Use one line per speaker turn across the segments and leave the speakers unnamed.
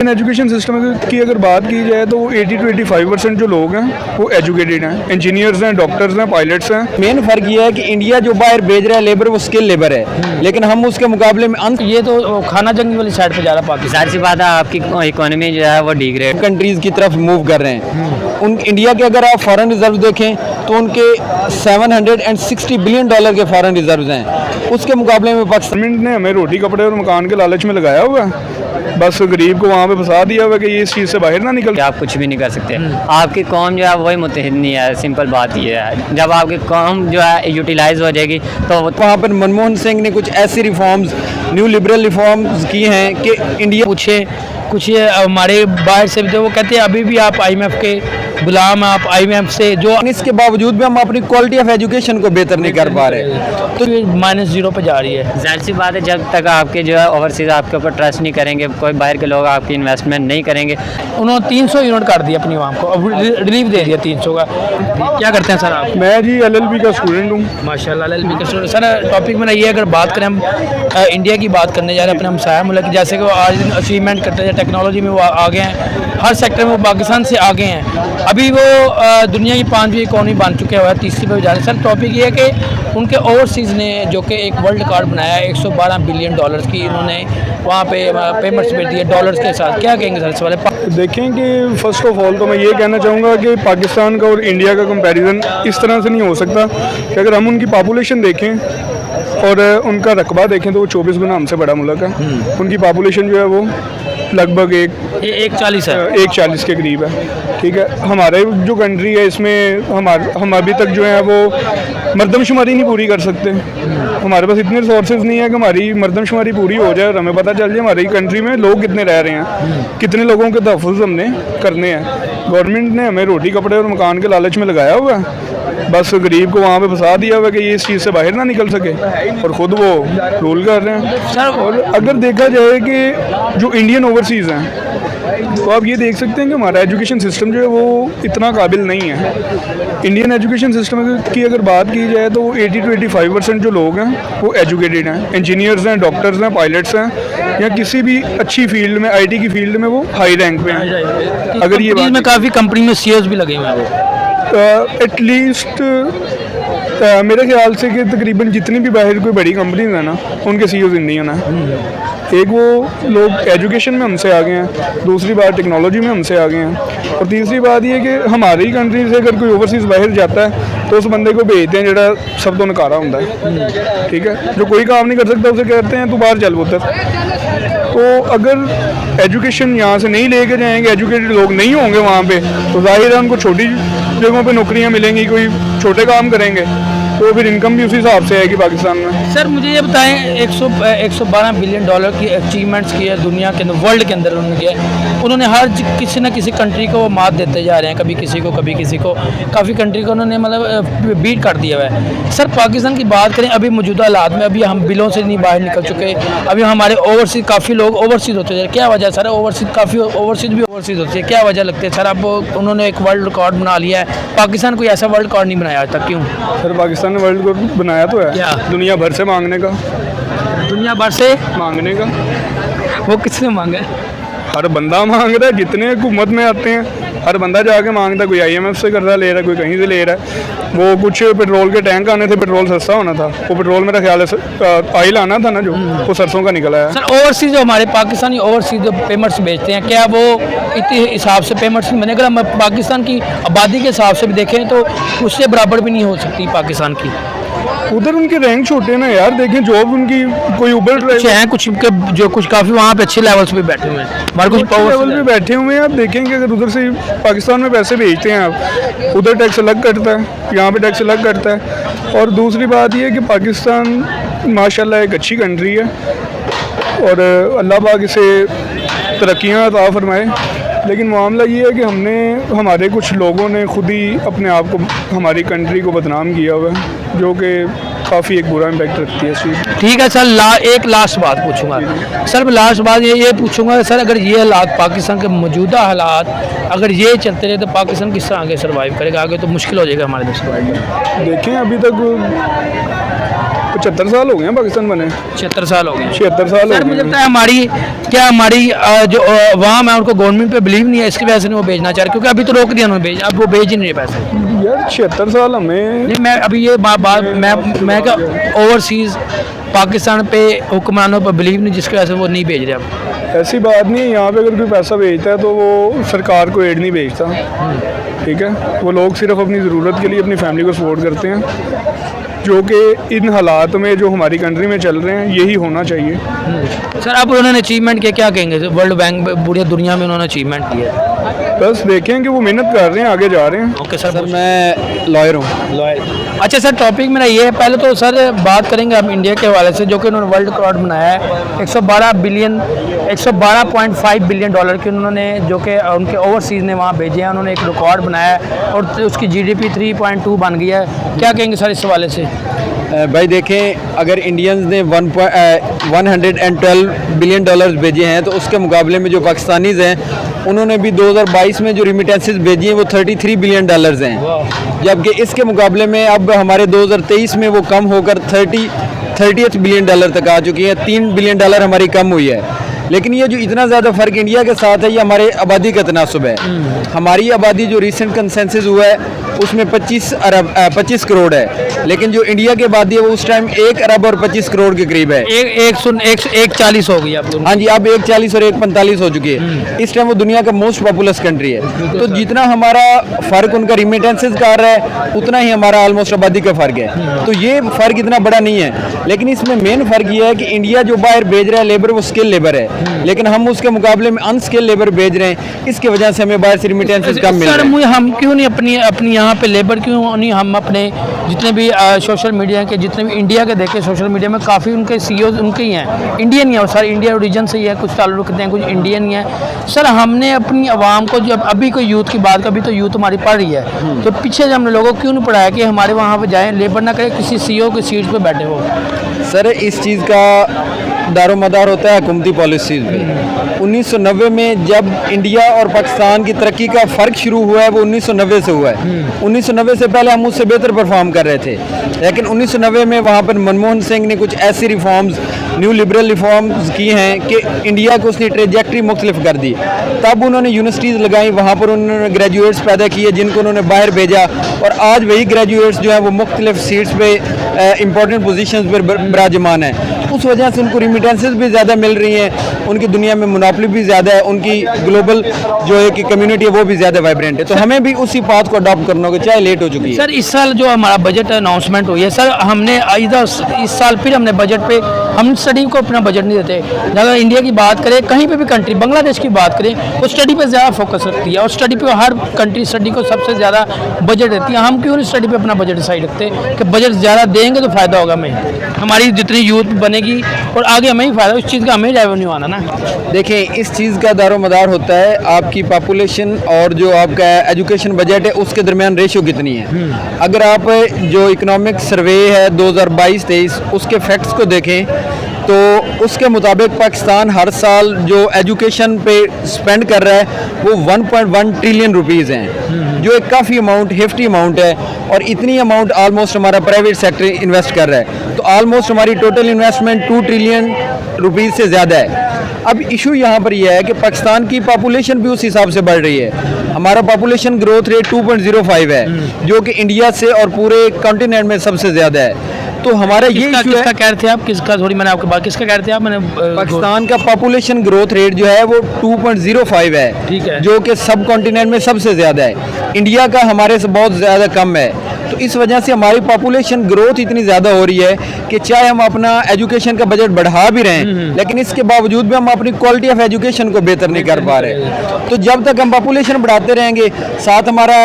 Education system की अगर बात की जाए तो 80 to 85% जो लोग हैं वो एजुकेटेड हैं, इंजीनियर्स हैं, डॉक्टर्स हैं, पायलट्स हैं।
मेन फर्क ये है कि इंडिया जो बाहर भेज रहा है लेबर वो स्किल लेबर है, लेकिन हम उसके मुकाबले में
ये तो खाना जंगी वाली साइड पे जा रहा है पाकिस्तान।
जाहिर सी बात है आपकी इकोनॉमी जो है वो डिग्रेड
कंट्रीज की तरफ मूव कर रहे हैं। उन इंडिया के अगर आप फॉरेन रिजर्व देखें तो उनके $760 बिलियन के फॉरेन रिजर्व हैं, उसके मुकाबले में पाकिस्तान
गवर्नमेंट ने हमें रोटी कपड़े और मकान के लालच में लगाया हुआ है, बस गरीब को वहाँ पे फंसा दिया हुआ है कि ये इस चीज़ से बाहर ना निकल।
आप कुछ भी नहीं कर सकते। आपकी कौम जो है वही मुत्तहिद नहीं है, सिंपल बात ये है। जब आपकी कौम जो है यूटिलाइज हो जाएगी तो
वहाँ पर मनमोहन सिंह ने कुछ ऐसी रिफॉर्म्स, न्यू लिबरल रिफॉर्म्स की हैं कि इंडिया
पूछे कुछ ये हमारे बाहर से भी, तो वो कहते हैं अभी भी आप IMF के गुलाम, आप IMF से जो
इसके बावजूद भी हम अपनी क्वालिटी ऑफ एजुकेशन को बेहतर नहीं कर पा रहे,
तो -0 पे जा रही है।
जाहिर सी बात है जब तक आपके जो है ओवरसीज़ आपके ऊपर ट्रस्ट नहीं करेंगे, कोई बाहर के लोग आपकी इन्वेस्टमेंट नहीं करेंगे।
उन्होंने 300 यूनिट कर दिया अपनी आवाम को, अब रिलीफ दे दिया 300 का। क्या करते हैं सर आप?
मैं जी LLB का स्टूडेंट हूँ।
माशाल्लाह LLB का स्टूडेंट। सर टॉपिक में ये अगर बात करें हम इंडिया की बात करने जा रहे हैं अपने हमसाया मुल्क की, जैसे कि वो आज दिन अचीवमेंट करते हैं, टेक्नोलॉजी में वो आगे हैं, हर सेक्टर में वो पाकिस्तान से आगे हैं। अभी वो दुनिया की 5वीं इकोनॉमी बन चुके हुए हैं, 3री पे जा रहे हैं। सर टॉपिक ये है कि उनके ओवरसीज़ ने जो कि एक वर्ल्ड रिकॉर्ड बनाया है $112 बिलियन की, इन्होंने वहाँ पे पेमेंट्स भेज दिए डॉलर्स के साथ। क्या कहेंगे सर इस वाले?
देखें कि फ़र्स्ट ऑफ ऑल तो मैं ये कहना चाहूँगा कि पाकिस्तान का और इंडिया का कंपैरिजन इस तरह से नहीं हो सकता कि अगर हम उनकी पॉपुलेशन देखें और उनका रकबा देखें तो वो 24 गुना हमसे बड़ा मुल्क है। उनकी पॉपुलेशन जो है वो लगभग
140 है,
140 के करीब है। ठीक है, हमारे जो कंट्री है इसमें हम अभी तक जो है वो मर्दमशुमारी नहीं पूरी कर सकते। हमारे पास इतने रिसोर्सेज नहीं है कि हमारी मर्दमशुमारी पूरी हो जाए और हमें पता चल जाए हमारी कंट्री में लोग कितने रह रहे हैं, कितने लोगों के तहफ़्फ़ुज़ हमने करने हैं। गवर्नमेंट ने हमें रोटी कपड़े और मकान के लालच में लगाया हुआ है, बस गरीब को वहाँ पे फंसा दिया हुआ है कि ये इस चीज़ से बाहर ना निकल सके और ख़ुद वो रूल कर रहे हैं। और अगर देखा जाए कि जो इंडियन ओवरसीज़ हैं तो आप ये देख सकते हैं कि हमारा एजुकेशन सिस्टम जो है वो इतना काबिल नहीं है। इंडियन एजुकेशन सिस्टम की अगर बात की जाए तो 80 to 85% जो लोग हैं वो एजुकेटेड हैं, इंजीनियर्स हैं, डॉक्टर्स हैं, पायलट्स हैं, या किसी भी अच्छी फील्ड में, IT की फील्ड में वो हाई रैंक पे हैं। अगर ये बात
में काफ़ी कंपनी में CEOs भी लगे हुए हैं वो
एटलीस्ट मेरे ख्याल से कि तकरीबन जितनी भी बाहर कोई बड़ी कंपनीज हैं ना उनके CEOs इंडियन हैं। एक वो लोग एजुकेशन में हमसे आगे हैं, दूसरी बात टेक्नोलॉजी में हमसे आगे हैं, और तीसरी बात ये कि हमारी कंट्री से अगर कोई ओवरसीज़ बाहर जाता है तो उस बंदे को भेजते हैं जो सब तो नकारा होता है। ठीक है, जो कोई काम नहीं कर सकता उसे कहते हैं तू बाहर चल पुत्र। तो अगर एजुकेशन यहाँ से नहीं लेके जाएंगे, एजुकेटेड लोग नहीं होंगे वहाँ पे, तो जाहिर है उनको छोटी जगहों पे नौकरियाँ मिलेंगी, कोई छोटे काम करेंगे तो फिर इनकम भी उसी हिसाब से आएगी पाकिस्तान में।
सर मुझे ये बताएं, 112 बिलियन डॉलर की अचीवमेंट्स की है दुनिया के अंदर, वर्ल्ड के अंदर उन्होंने हर किसी न किसी कंट्री को मात देते जा रहे हैं, कभी किसी को कभी किसी को, काफ़ी कंट्री को उन्होंने मतलब बीट कर दिया हुआ है। सर पाकिस्तान की बात करें अभी मौजूदा हालात में, अभी हम बिलों से नहीं बाहर निकल चुके, अभी हमारे ओवरसीज काफ़ी लोग ओवरसीज होते जा रहे, क्या वजह सर? ओवरसीज काफ़ी ओवरसीज भी ओवरसीज होती है, क्या वजह लगती है सर? अब उन्होंने एक वर्ल्ड रिकॉर्ड बना लिया है, पाकिस्तान कोई ऐसा वर्ल्ड रिकॉर्ड नहीं बनाया आज तक, क्यों?
सर पाकिस्तान ने वर्ल्ड रिकॉर्ड बनाया तो है,
क्या?
दुनिया भर से मांगने का,
दुनिया भर से
मांगने का।
वो किसने मांगा है?
हर बंदा मांग रहा है, जितने हुकूमत में आते हैं हर बंदा जाके मांगता है। कोई IMF से कर्जा ले रहा है, कोई कहीं से ले रहा है। वो कुछ पेट्रोल के टैंक आने थे, पेट्रोल सस्ता होना था, वो पेट्रोल मेरा ख्याल है ऑयल आना था ना जो, वो सरसों का निकला है।
सर ओवरसीज जो हमारे पाकिस्तानी ओवरसीज जो पेमेंट्स भेजते हैं, क्या वो इतने हिसाब से पेमेंट्स नहीं बने? अगर हम पाकिस्तान की आबादी के हिसाब से भी देखें तो उससे बराबर भी नहीं हो सकती पाकिस्तान की।
उधर उनके रैंक छोटे ना यार, देखें जॉब उनकी कोई उबर ड्राइवर
हैं, कुछ जो कुछ काफ़ी वहाँ पे अच्छे लेवल्स पे बैठे हुए हैं, हमारे कुछ पावर
लेवल पे बैठे हुए हैं। आप देखेंगे अगर उधर से पाकिस्तान में पैसे भेजते हैं आप, उधर टैक्स अलग कटता है, यहाँ पे टैक्स अलग कटता है। और दूसरी बात ये है कि पाकिस्तान माशाल्लाह एक अच्छी कंट्री है और अल्लाह पाक इसे तरक्कियाँ अता फरमाए, लेकिन मामला ये है कि हमारे कुछ लोगों ने खुद ही अपने आप को, हमारी कंट्री को बदनाम किया हुआ है, जो कि काफ़ी एक बुरा इम्पैक्ट रखती है इस चीज़।
ठीक है सर, एक लास्ट बात पूछूंगा सर, लास्ट बात ये पूछूंगा सर, अगर ये हालात पाकिस्तान के मौजूदा हालात अगर ये चलते रहे तो पाकिस्तान किस तरह आगे सर्वाइव करेगा? आगे तो मुश्किल हो जाएगा हमारे लिए सर्वाइव।
देखें अभी तक 75 साल हो गए हैं पाकिस्तान बने,
76 साल हो गए
76 साल
सर
हो
मुझे
गए
लगता है हमारी जो अवाम है उनको गवर्नमेंट पे बिलीव नहीं है, इसकी वजह से नहीं वो भेजना चाह रहे, क्योंकि अभी तो रोक दिया उन्होंने भेज, अब वो भेज ही नहीं रहे पैसे।
हैं यार। 76 साल हमें,
नहीं मैं अभी ये बात मैं क्या ओवरसीज़ पाकिस्तान पे हुक्मरानों पर बिलीव नहीं, जिसकी वजह से वो नहीं भेज रहे अब।
ऐसी बात नहीं है। यहाँ पे अगर कोई पैसा भेजता है तो वो सरकार को एड नहीं भेजता, ठीक है। वो लोग सिर्फ अपनी ज़रूरत के लिए अपनी फैमिली को सपोर्ट करते हैं, जो कि इन हालात में जो हमारी कंट्री में चल रहे हैं यही होना चाहिए।
सर अब उन्होंने अचीवमेंट किया, क्या कहेंगे वर्ल्ड बैंक पूरी दुनिया में उन्होंने अचीवमेंट किया?
बस देखें कि वो मेहनत कर रहे हैं, आगे जा रहे हैं।
Okay sir.
सर मैं लॉयर हूँ।
अच्छा सर, टॉपिक मेरा ये है, पहले तो सर बात करेंगे हम इंडिया के हवाले से, जो कि उन्होंने वर्ल्ड रिकॉर्ड बनाया है 112.5 बिलियन डॉलर के उन्होंने, जो कि उनके ओवरसीज़ ने वहाँ भेजे हैं, उन्होंने एक रिकॉर्ड बनाया है और उसकी GDP 3.2 बन गया है। क्या कहेंगे सर इस हवाले से?
भाई देखें, अगर इंडियंस ने 112 बिलियन डॉलर्स भेजे हैं तो उसके मुकाबले में जो पाकिस्तानीज़ हैं उन्होंने भी 2022 में जो रिमिटेंसेस भेजी हैं वो 33 बिलियन डॉलर्स हैं, जबकि इसके मुकाबले में अब हमारे 2023 में वो कम होकर 30 बिलियन डॉलर तक आ चुकी है। 3 बिलियन डॉलर हमारी कम हुई है। लेकिन ये जो इतना ज़्यादा फ़र्क इंडिया के साथ है, ये हमारे आबादी का तनासुब है। हमारी आबादी जो रिसेंट कंसेंसस हुआ है उसमें 25 करोड़ है, लेकिन जो इंडिया की आबादी है वो उस टाइम 1 अरब और 25 करोड़ के करीब है।
140 हो गई अब।
हाँ जी, अब 140 और 145 हो चुकी है। इस टाइम वो दुनिया का मोस्ट पॉपुलस कंट्री है। तो जितना हमारा फ़र्क उनका रिमिटेंसेस का आ रहा है, उतना ही हमारा ऑलमोस्ट आबादी का फ़र्क है। तो ये फ़र्क इतना बड़ा नहीं है, लेकिन इसमें मेन फ़र्क ये है कि इंडिया जो बाहर भेज रहा है लेबर, वो स्किल लेबर है, लेकिन हम उसके मुकाबले में अनस्किल लेबर भेज रहे हैं। इसकी वजह से हमें बाहर से रिमिटेंसेस कम मिल रहे हैं।
हम क्यों नहीं अपनी यहाँ पे लेबर क्यों नहीं, हम अपने जितने भी सोशल मीडिया के, जितने भी इंडिया के देखे सोशल मीडिया में, काफ़ी उनके CEO उनके ही हैं, इंडियन ही है, और सारे इंडिया ओरिजिन से ही है, कुछ ताल्लुक रखते हैं, कुछ इंडियन ही है। सर हमने अपनी आवाम को, जब अभी कोई यूथ की बात, अभी तो यूथ हमारी पढ़ रही है, तो पीछे से हमने लोगों को क्यों नहीं पढ़ाया कि हमारे वहाँ पर जाएँ, लेबर ना करें, किसी CEO की सीट पर बैठे हो?
सर इस चीज़ का दारोमदार होता है हुकूमती पॉलिसीज़ पे। 1990 में जब इंडिया और पाकिस्तान की तरक्की का फ़र्क शुरू हुआ है वो 1990 से हुआ है। 1990 से पहले हम उससे बेहतर परफॉर्म कर रहे थे, लेकिन 1990 में वहाँ पर मनमोहन सिंह ने कुछ ऐसी रिफॉर्म्स, न्यू लिबरल रिफॉर्म्स की हैं कि इंडिया को उसने ट्रेजेक्ट्री मुख्तलिफ कर दी। तब उन्होंने यूनिवर्सिटीज़ लगाई, वहाँ पर उन्होंने ग्रेजुएट्स पैदा किए जिनको उन्होंने बाहर भेजा, और आज वही ग्रेजुएट्स जो हैं वो मुख्तलिफ सीट्स पे इंपॉर्टेंट पोजीशंस पर विराजमान हैं। उस वजह से उनको रिमिटेंसेस भी ज़्यादा मिल रही हैं, उनकी दुनिया में मोनोपोली भी ज़्यादा है, उनकी ग्लोबल जो है कि कम्युनिटी है वो भी ज़्यादा वाइब्रेंट है। तो हमें भी उसी पाथ को अडॉप्ट करना होगा, चाहे लेट हो चुकी है।
सर इस साल जो हमारा बजट अनाउंसमेंट हुई है, सर हमने इस साल फिर हमने बजट पे, हम स्टडी को अपना बजट नहीं देते। अगर इंडिया की बात करें, कहीं पे भी कंट्री, बांग्लादेश की बात करें, वो स्टडी पे ज़्यादा फोकस रखती है, और स्टडी पे हर कंट्री स्टडी को सबसे ज़्यादा बजट देती है। हम क्यों नहीं स्टडी पे अपना बजट डिसाइड रखते कि बजट ज़्यादा देंगे तो फ़ायदा होगा हमें, हमारी जितनी यूथ बनेगी और आगे हमें ही फ़ायदा, उस चीज़ का हमें रेवेन्यू आना ना।
देखें, इस चीज़ का दारोमदार होता है आपकी पॉपुलेशन और जो आपका एजुकेशन बजट है उसके दरमियान रेशियो कितनी है। अगर आप जो इकोनॉमिक सर्वे है 2022-23 उसके फैक्ट्स को देखें तो उसके मुताबिक पाकिस्तान हर साल जो एजुकेशन पे स्पेंड कर रहा है वो 1.1 ट्रिलियन रुपीज़ हैं, जो एक काफ़ी अमाउंट, हेफ्टी अमाउंट है, और इतनी अमाउंट आलमोस्ट हमारा प्राइवेट सेक्टर इन्वेस्ट कर रहा है। तो आलमोस्ट हमारी टोटल इन्वेस्टमेंट 2 ट्रिलियन रुपीज़ से ज़्यादा है। अब इशू यहाँ पर यह है कि पाकिस्तान की पॉपुलेशन भी उस हिसाब से बढ़ रही है। हमारा पॉपुलेशन ग्रोथ रेट 2.05 है, जो कि इंडिया से और पूरे कॉन्टिनेंट में सबसे ज़्यादा है। तो हमारा ये इशू है।
किसका कह रहे थे आप, किसका, थोड़ी मैंने आपके बात, किसका कह रहे थे आप? मैंने
पाकिस्तान का पॉपुलेशन ग्रोथ रेट जो है वो 2.05 है,
ठीक है,
जो कि सब कॉन्टिनेंट में सबसे ज़्यादा है। इंडिया का हमारे से बहुत ज़्यादा कम है। तो इस वजह से हमारी पॉपुलेशन ग्रोथ इतनी ज़्यादा हो रही है कि चाहे हम अपना एजुकेशन का बजट बढ़ा भी रहे हैं, लेकिन इसके बावजूद भी हम अपनी क्वालिटी ऑफ एजुकेशन को बेहतर नहीं कर पा रहे। तो जब तक हम पॉपुलेशन बढ़ाते रहेंगे, साथ हमारा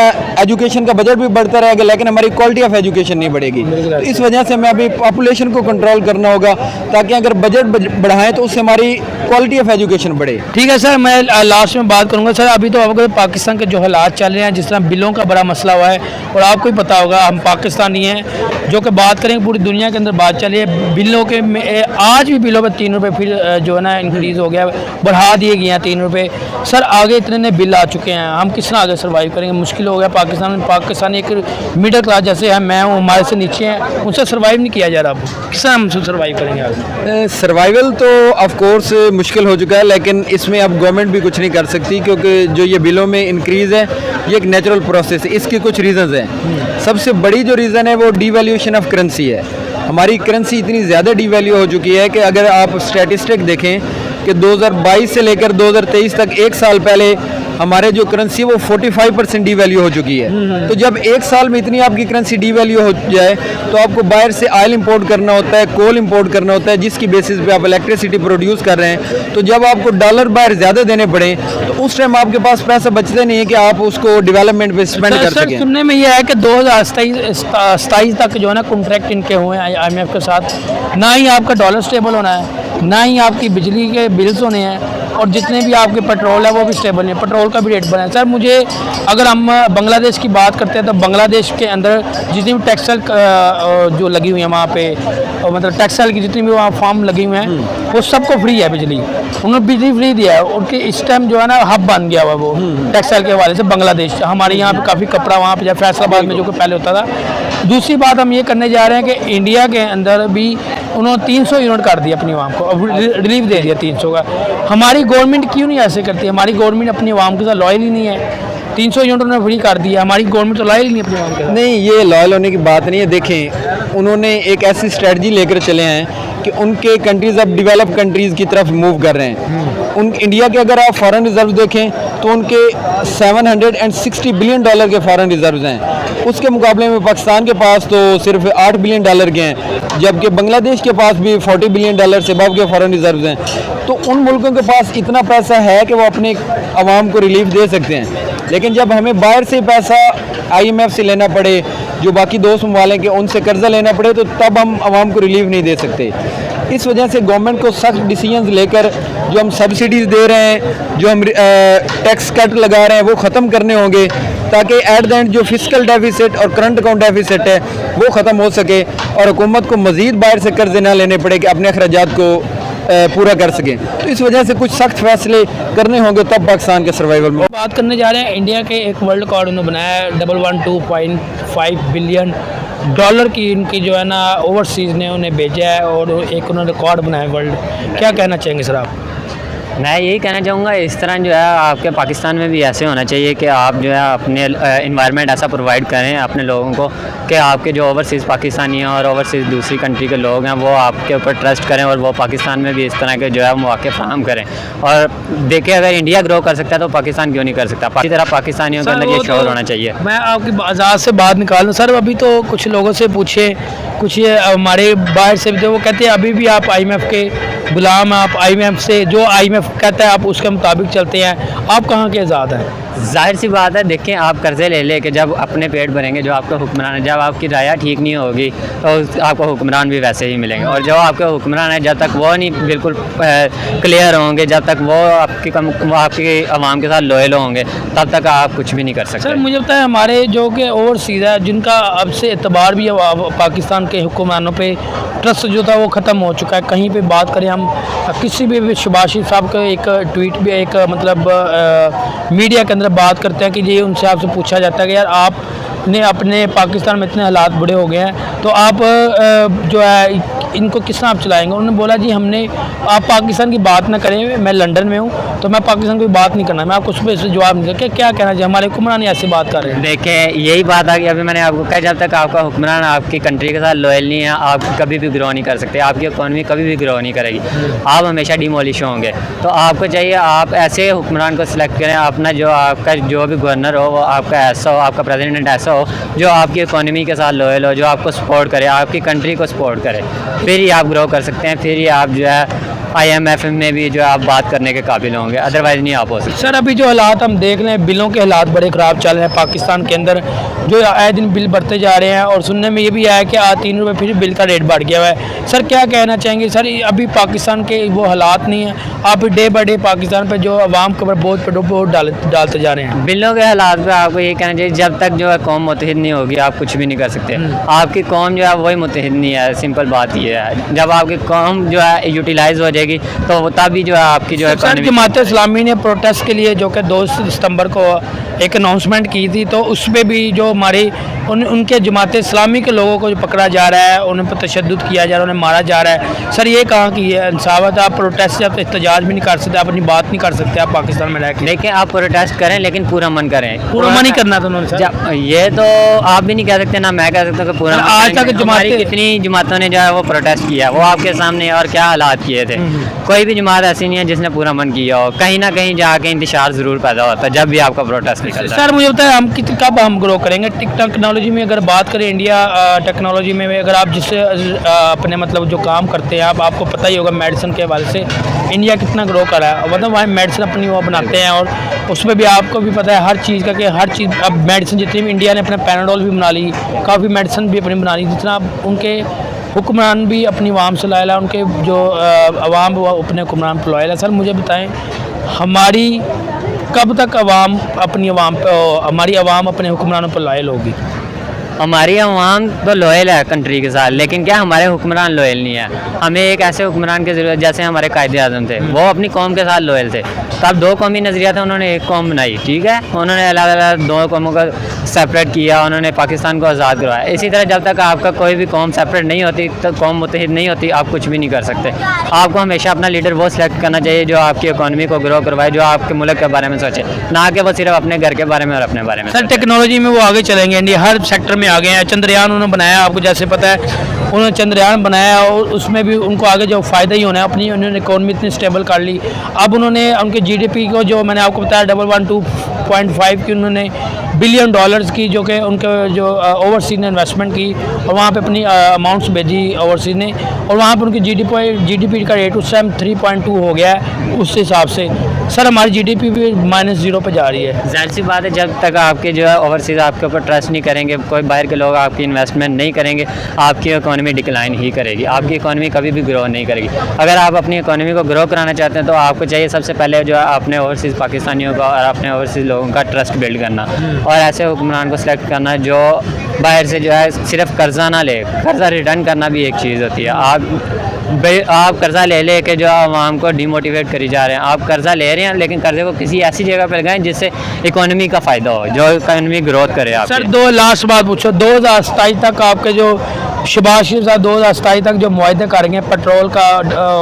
एजुकेशन का बजट भी बढ़ता रहेगा, लेकिन हमारी क्वालिटी ऑफ एजुकेशन नहीं बढ़ेगी। तो इस वजह से हमें अभी पॉपुलेशन को कंट्रोल करना होगा, ताकि अगर बजट बढ़ाएं तो उससे हमारी क्वालिटी ऑफ एजुकेशन बढ़े।
ठीक है सर, मैं लास्ट में बात करूंगा। सर अभी तो आपको पाकिस्तान के जो हालात चल रहे हैं, जिस तरह बिलों का बड़ा मसला हुआ है, और आपको ही पता होगा हम पाकिस्तानी हैं, जो कि बात करेंगे पूरी दुनिया के अंदर बात चली है बिलों के में, आज भी बिलों पर 3 रुपये फिर जो है ना इंक्रीज़ हो गया, बढ़ा दिए गए हैं 3 रुपये। सर आगे इतने बिल आ चुके हैं, हम किस तरह आगे सर्वाइव करेंगे? मुश्किल हो गया पाकिस्तानी एक मिडिल क्लास जैसे है, मैं हूँ, हमारे से नीचे हैं, उनसे सर्वाइव नहीं किया जा रहा। अब किस तरह हम सर्वाइव करेंगे आगे?
सर्वाइवल तो ऑफ कोर्स मुश्किल हो चुका है, लेकिन इसमें अब गवर्नमेंट भी कुछ नहीं कर सकती, क्योंकि जो ये बिलों में इंक्रीज़ है ये एक नेचुरल प्रोसेस है। इसके कुछ रीज़न्स हैं। सबसे बड़ी जो रीज़न है वो डीवैल्यूएशन ऑफ करेंसी है। हमारी करेंसी इतनी ज़्यादा डीवैल्यू हो चुकी है कि अगर आप स्टैटिस्टिक देखें कि 2022 से लेकर 2023 तक एक साल पहले हमारे जो करेंसी वो 45% डीवैल्यू हो चुकी है। तो जब एक साल में इतनी आपकी करेंसी डीवैल्यू हो जाए तो आपको बाहर से ऑयल इंपोर्ट करना होता है, कोल इंपोर्ट करना होता है, जिसकी बेसिस पे आप इलेक्ट्रिसिटी प्रोड्यूस कर रहे हैं। तो जब आपको डॉलर बाहर ज़्यादा देने पड़े तो उस टाइम आपके पास पैसा बचता नहीं है कि आप उसको डेवलपमेंट पे स्पेंड कर सकें।
सुनने में ये है कि 2027 तक जो है ना कॉन्ट्रैक्ट इनके हुए हैं IMF के साथ, ना ही आपका डॉलर स्टेबल होना है, ना ही आपकी बिजली के बिल्स होने हैं, और जितने भी आपके पेट्रोल है वो भी स्टेबल नहीं है, पेट्रोल का भी रेट बढ़ा है। सर मुझे, अगर हम बांग्लादेश की बात करते हैं तो बांग्लादेश के अंदर जितनी भी टेक्सटाइल जो लगी हुई है वहाँ पे, मतलब टेक्सटाइल की जितनी भी वहाँ फार्म लगी हुई हैं वो सबको फ्री है बिजली, उन्होंने बिजली फ्री दिया है। उनके इस टाइम जो है ना हब बन गया हुआ वो टेक्सटाइल के हवाले से बांग्लादेश। हमारे यहाँ पे काफ़ी कपड़ा वहाँ पे फैसलाबाद में जो कि पहले होता था। दूसरी बात हम ये करने जा रहे हैं कि इंडिया के अंदर भी उन्होंने 300 यूनिट कर दिया अपनी आवाम को, अब रिलीफ दे दिया 300 का। हमारी गवर्नमेंट क्यों नहीं ऐसे करती? हमारी गवर्नमेंट अपनी आवाम के साथ लॉयल ही नहीं है। 300 यूनिट उन्होंने फ्री कर दिया, हमारी गवर्नमेंट तो लॉयल ही नहीं अपनी आवाम के साथ।
नहीं, ये लॉयल होने की बात नहीं है। देखें, उन्होंने एक ऐसी स्ट्रेटजी लेकर चले हैं कि उनके कंट्रीज़ अब डेवलप कंट्रीज़ की तरफ मूव कर रहे हैं। उन इंडिया के अगर आप फॉरेन रिजर्व देखें तो उनके 760 बिलियन डॉलर के फॉरेन रिजर्व्स हैं। उसके मुकाबले में पाकिस्तान के पास तो सिर्फ 8 बिलियन डॉलर के हैं, जबकि बांग्लादेश के पास भी 40 बिलियन डॉलर से अबव के फॉरेन रिजर्व्स हैं। तो उन मुल्कों के पास इतना पैसा है कि वो अपने आवाम को रिलीफ दे सकते हैं। लेकिन जब हमें बाहर से पैसा IMF से लेना पड़े, जो बाकी दोस्त ममालिक के उनसे कर्जा लेना पड़े, तो तब हम आवाम को रिलीफ नहीं दे सकते। इस वजह से गवर्नमेंट को सख्त डिसीजंस लेकर जो हम सब्सिडीज़ दे रहे हैं, जो हम टैक्स कट लगा रहे हैं, वो ख़त्म करने होंगे, ताकि एट द एंड जो फिस्कल डेफिसिट और करंट अकाउंट डेफिसिट है वो ख़त्म हो सके और हुकूमत को मज़ीद बाहर से कर्जे ना लेने पड़े कि अपने अखराजात को पूरा कर सकें। तो इस वजह से कुछ सख्त फैसले करने होंगे, तब पाकिस्तान के सर्वाइवल में।
बात करने जा रहे हैं इंडिया के एक वर्ल्ड रिकॉर्ड उन्होंने बनाया है, 112.5 बिलियन डॉलर की इनकी जो है ना ओवरसीज़ ने उन्हें भेजा है, और एक उन्होंने रिकॉर्ड बनाया वर्ल्ड। क्या कहना चाहेंगे सर आप?
मैं यही कहना चाहूँगा, इस तरह जो है आपके पाकिस्तान में भी ऐसे होना चाहिए कि आप जो है अपने इन्वायरमेंट ऐसा प्रोवाइड करें अपने लोगों को कि आपके जो ओवरसीज़ पाकिस्तानी हैं और ओवरसीज़ दूसरी कंट्री के लोग हैं वो आपके ऊपर ट्रस्ट करें, और वो पाकिस्तान में भी इस तरह के जो है मौके फराहम करें। और देखें, अगर इंडिया ग्रो कर सकता है तो पाकिस्तान क्यों नहीं कर सकता? इसी तरह पाकिस्तानियों के अंदर ये शौर होना चाहिए।
मैं आपकी आज़ाद से बात निकाल लूँ सर, अभी तो कुछ लोगों से पूछे, कुछ ये हमारे बाहर से भी थे, वो कहते हैं अभी भी आप IMF के गुलाम, आप IMF से जो IMF कहता है आप उसके मुताबिक चलते हैं, आप कहाँ के आज़ाद हैं?
जाहिर सी बात है, देखें आप कर्ज़े ले लेके जब अपने पेट भरेंगे, जो आपका हुक्मरान है, जब आपकी राया ठीक नहीं होगी तो आपको हुक्मरान भी वैसे ही मिलेंगे। और जो आपके हुक्मरान है, जब तक वो नहीं बिल्कुल क्लियर होंगे, जब तक वो आपकी आवाम के साथ लॉयल होंगे, तब तक आप कुछ भी नहीं कर सकते।
सर मुझे पता है हमारे जो कि ओवरसीज़ है, जिनका अब से एतबार भी है पाकिस्तान के हुक्मरानों पे, ट्रस्ट जो था वो ख़त्म हो चुका है। कहीं पे बात करें हम, किसी भी शहबाज शरीफ साहब का एक ट्वीट भी, एक मतलब मीडिया के अंदर बात करते हैं कि ये उनसे आपसे पूछा जाता है कि यार आपने अपने पाकिस्तान में इतने हालात बुरे हो गए हैं तो आप जो है इनको किस तरह आप चलाएंगे? उन्होंने बोला जी हमने, आप पाकिस्तान की बात ना करें, मैं लंदन में हूँ तो मैं पाकिस्तान की बात नहीं करना, मैं आपको उस पर जवाब नहीं दूँगा। क्या कहना चाहिए? हमारे हुक्मरान ऐसी बात कर रहे हैं।
देखें, यही बात आ गई, अभी मैंने आपको कहा, जब तक आपका हुक्मरान आपकी कंट्री के साथ लॉयल नहीं है, आप कभी भी ग्रो नहीं कर सकते, आपकी इकॉनमी कभी भी ग्रो नहीं करेगी, आप हमेशा डिमोलिश होंगे। तो आपको चाहिए आप ऐसे हुक्मरान को सिलेक्ट करें, अपना जो आपका जो भी गवर्नर हो वो आपका ऐसा हो, आपका प्रेसिडेंट ऐसा हो जो आपकी इकॉनमी के साथ लॉयल हो, जो आपको सपोर्ट करे, आपकी कंट्री को सपोर्ट करे, फिर ही आप ग्रो कर सकते हैं, फिर ही आप जो है IMF में भी जो है आप बात करने के काबिल होंगे, अदरवाइज़ नहीं आप हो सकते।
सर अभी जो हालात हम देख रहे हैं, बिलों के हालात बड़े ख़राब चल रहे हैं पाकिस्तान के अंदर, जो आए दिन बिल बढ़ते जा रहे हैं, और सुनने में ये भी आया कि 3 रुपये फिर बिल का रेट बढ़ गया हुआ है। सर क्या कहना चाहेंगे? सर अभी पाकिस्तान के वो हालात नहीं हैं, आप डे बाई डे पाकिस्तान पर जो आवाम के ऊपर बहुत डालते जा रहे हैं।
बिलों के हालात पर आपको ये कहना चाहिए, जब तक जो है कौम मुत्तहिद नहीं होगी आप कुछ भी नहीं कर सकते। आपकी कौम जो है वही मुत्तहिद नहीं है, सिंपल बात ये है। जब आपकी कौम जो है यूटिलाइज हो जाएगी तो तभी जो है आपकी जो है
जमात इस्लामी ने प्रोटेस्ट के लिए जो कि 2 सितंबर को एक अनाउंसमेंट की थी, तो उस पर भी जो हमारे उनके जमात इस्लामी के लोगों को जो पकड़ा जा रहा है, उन पर तशद्दुद किया जा रहा है, उन्हें मारा जा रहा है। सर ये कहाँ की है इंसाफ? आप प्रोटेस्ट आप एहतजाज भी नहीं कर सकते, आप अपनी बात नहीं कर सकते, आप पाकिस्तान में रह के।
देखिए, आप प्रोटेस्ट करें लेकिन पूरा मन करें।
पूरा मन ही करना था उन्होंने सर।
ये तो आप भी नहीं कह सकते ना मैं कह सकता कि पूरा मन
आज
करेंगे।
तक
हमारी
जमातें-
कितनी जमातों ने जो है वो प्रोटेस्ट किया, वो आपके सामने और क्या हालात किए थे। कोई भी जमात ऐसी नहीं है जिसने पूरा मन किया हो। कहीं ना कहीं जाके इंतशार ज़रूर पैदा होता है जब भी आपका प्रोटेस्ट निकलता है।
सर मुझे बताया हम कब हम ग्रो करेंगे टेक्नोलॉजी में? अगर बात करें इंडिया टेक्नोलॉजी में अगर आप जिससे अपने मतलब जो काम करते हैं आपको पता ही होगा मेडिसिन के हवाले से इंडिया कितना ग्रो कर रहा है। मतलब वहाँ मेडिसिन अपनी वो बनाते हैं और उसमें भी आपको भी पता है हर चीज़ का कि हर चीज़ अब मेडिसिन जितनी भी इंडिया ने अपने पैनाडोल भी बना ली, काफ़ी मेडिसिन भी अपनी बना ली, जितना उनके हुक्मरान भी अपनी आवाम से लाया, उनके जो अवाम वो अपने हुक्मरान पर लाया। सर मुझे बताएं हमारी कब तक अवाम अपनी अवाम पे हमारी अवाम अपने हुक्मरानों पर लायल होगी?
हमारी अवाम तो लॉयल है कंट्री के साथ, लेकिन क्या हमारे हुक्मरान लॉयल नहीं है। हमें एक ऐसे हुक्मरान की ज़रूरत, जैसे हमारे कायदे आज़म थे, वो अपनी कौम के साथ लॉयल थे। तब दो कौमी नज़रिया था, उन्होंने एक कौम बनाई, ठीक है। उन्होंने अलग अलग दो कौमों का सेपरेट किया, उन्होंने पाकिस्तान को आज़ाद करवाया। इसी तरह जब तक आपका कोई भी कौम सेपरेट नहीं होती, तो कौम मुत्तहिद नहीं होती, आप कुछ भी नहीं कर सकते। आपको हमेशा अपना लीडर वो सिलेक्ट करना चाहिए जो आपकी इकॉनमी को ग्रो करवाए, जो आपके मुल्क के बारे में सोचे, ना कि वो सिर्फ अपने घर के बारे में और अपने बारे में।
सर टेक्नोलॉजी में वो आगे चलेंगे, इंडिया हर सेक्टर में आगे हैं। चंद्रयान उन्होंने बनाया, आपको जैसे पता है उन्होंने चंद्रयान बनाया और उसमें भी उनको आगे जो फ़ायदा ही होना है। अपनी उन्होंने इकॉनमी इतनी स्टेबल कर ली। अब उन्होंने उनके जीडीपी को जो मैंने आपको बताया 112.5 की उन्होंने बिलियन डॉलर्स की जो कि उनके जो ओवरसीज ने इन्वेस्टमेंट की और वहाँ पे अपनी अमाउंट्स भेजी ओवरसीज ने, और वहाँ पर उनकी जीडीपी का रेट उस टाइम 3.2 हो गया है। उस हिसाब से सर हमारी जीडीपी भी -0 पे जा रही है।
जाहिर सी बात है, जब तक आपके जो है ओवरसीज़ आपके ऊपर ट्रस्ट नहीं करेंगे, कोई बाहर के लोग आपकी इन्वेस्टमेंट नहीं करेंगे, आपकी इकॉनमी डिक्लाइन ही करेगी, आपकी इकॉनमी कभी भी ग्रो नहीं करेगी। अगर आप अपनी इकॉनमी को ग्रो कराना चाहते हैं तो आपको चाहिए सबसे पहले जो है अपने ओवरसीज़ पाकिस्तानियों का और अपने ओवरसीज़ लोगों का ट्रस्ट बिल्ड करना, और ऐसे हुक्मरान को सिलेक्ट करना जो बाहर से जो है सिर्फ कर्जा ना ले। कर्जा रिटर्न करना भी एक चीज़ होती है। आप कर्जा ले के जो आवाम को डिमोटिवेट करी जा रहे हैं। आप कर्जा ले रहे हैं लेकिन कर्जे को किसी ऐसी जगह पर लगाएं जिससे इकोनॉमी का फ़ायदा हो, जो इकोनॉमी ग्रोथ करे। आप
सर दो लास्ट बात पूछो, 2027 तक आपके जो शहबाज शरीफ साहब 2027 तक जो मुआहदे करेंगे पेट्रोल का,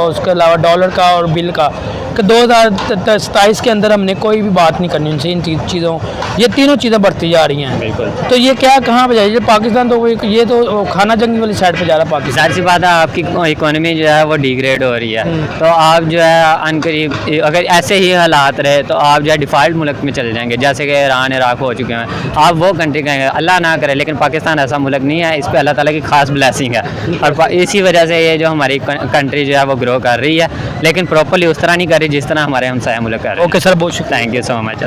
उसके अलावा डॉलर का और बिल का, कि 2027 के अंदर हमने कोई भी बात नहीं करनी उनसे इन चीज़ों, ये तीनों चीज़ें बढ़ती जा रही हैं।
बिल्कुल।
तो ये क्या कहाँ पे जाएगी? पाकिस्तान तो ये तो खाना जंगी वाली साइड पे जा रहा है पाकिस्तान।
जाहिर सी बात है, आपकी इकोनॉमी जो है वो डिग्रेड हो रही है। तो आप जो है अनकरीब अगर ऐसे ही हालात रहे तो आप जो है डिफ़ॉल्ट मुल्क में चले जाएंगे, जैसे कि ईरान इराक हो चुके हैं। आप वो कंट्री कहेंगे, अल्लाह ना करे, लेकिन पाकिस्तान ऐसा मुल्क नहीं है। इस पर अल्लाह ताला की खास ब्लेसिंग है और इसी वजह से ये जो हमारी कंट्री जो है वो ग्रो कर रही है, लेकिन प्रॉपर्ली उस तरह नहीं कर रही जिस तरह हमारे हमसाया मुल्क कर रहे हैं।
ओके सर, बहुत शुक्रिया।
Thank you so much.